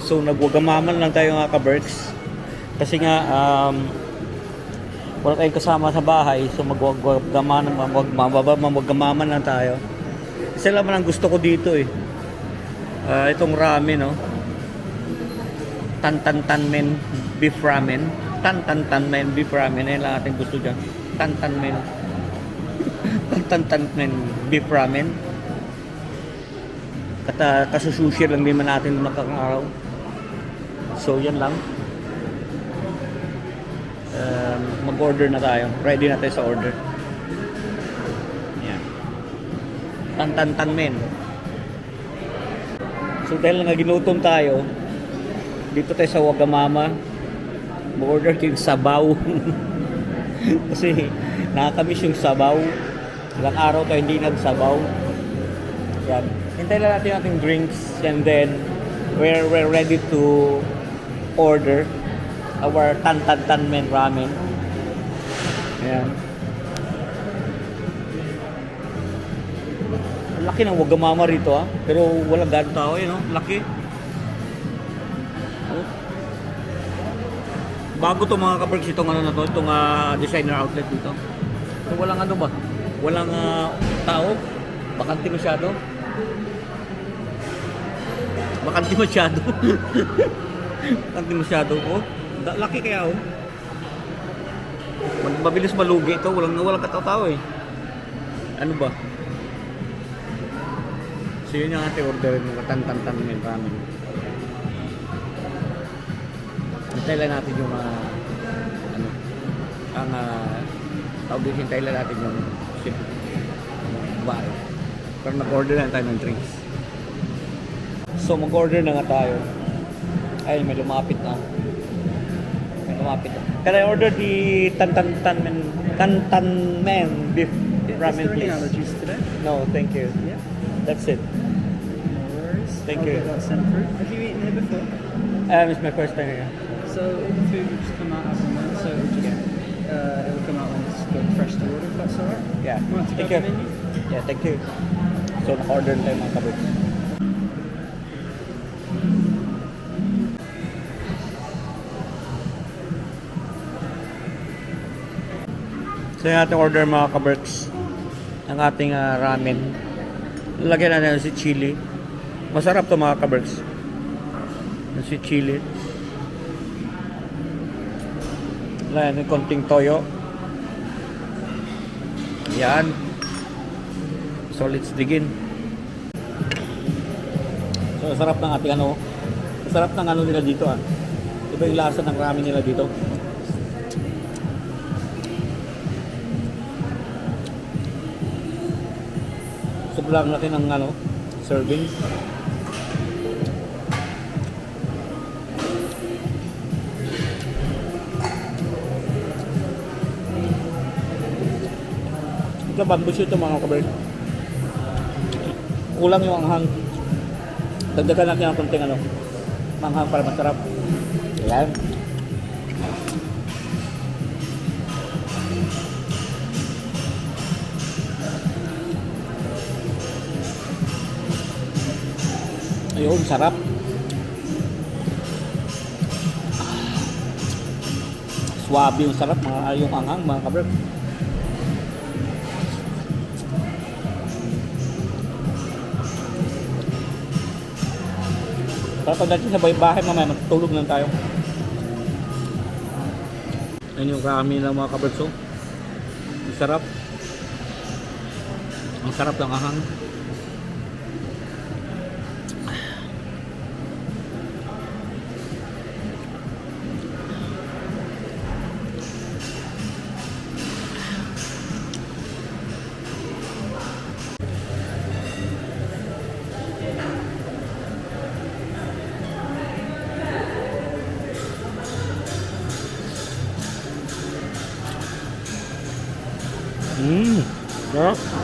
So nagwagamaman lang tayo mga ka-Berks. Kasi nga wala tayong kasama sa bahay. So magwagamaman lang tayo. Isa lang ang gusto ko dito eh. Itong ramen, no? Tan-tan-tan-men beef ramen. Tan-tan-tan-men beef ramen. Yan lang ating gusto dyan. Tan-tan-men. Tan-tan-tan-men beef ramen. Kasusushi lang din man natin nakakaraw. So yan lang. Mag-order na tayo. Ready na tayo sa order. Yan. Tan-tan-tan-men. So dahil nga ginutom tayo, dito tayo sa Wagamama, mag-order tayo yung sabaw. Kasi nakakamiss yung sabaw. Ilang araw tayo hindi nagsabaw. Yan. Hintay lang natin ating drinks and then we're ready to order our tan-tan-tan-men ramen. Ayan. Laki ng Wagamama rito pero walang gano'ng tao no? Laki. Bago to mga ka-Berks itong ano na to, itong designer outlet dito. So walang ano ba? Walang tao. Bakante masyado. Bakante masyado. Bakante masyado po. Laki kaya mabilis malugi ito. Walang katao-tao eh. Ano ba? So yun yung ating order ng tan-tan-tan-men ramen. Hintayin lang natin yung hintayin lang natin yung ship bahay. Pero nag-order na tayo ng drinks. So mag-order na nga tayo. Ay, may lumapit na. Can I order the tan-tan-men beef ramen, please? Allergies today? No, thank you. Yeah. That's it. No worries. Thank I'll you. get that sent through. Have you eaten here before? It's my first time here. So all the food will just come out as and when. So it'll come out when it's good, fresh to order. If that's alright. Yeah. You want to Thank grab you. the menu? Yeah, thank you. So na-order na tayo mga ka-Berks. So yung ating order mga ka-Berks, ang ating ramen. Lagyan natin si chili. Masarap to mga ka-Berks. Si chili. Lagyan ng konting toyo. Yan. So let's dig in. So sarap ng ating masarap ng nila dito Iba yung lasa ng ramen nila dito. Sobrang laki ng serving. Ito bamboo shoot mga ka-Berks. Kulang yung anghang. Dagdagan natin ang konting manghang para masarap. Ayan. Ayun, sarap. Swabe yung sarap, yung anghang mga ka-Berks. Tapos natin sa bahay mamaya matutulog lang tayo. Ayun yung ramen ng mga ka-Berks. Ang sarap. Ang sarap ng ahang. Sarap.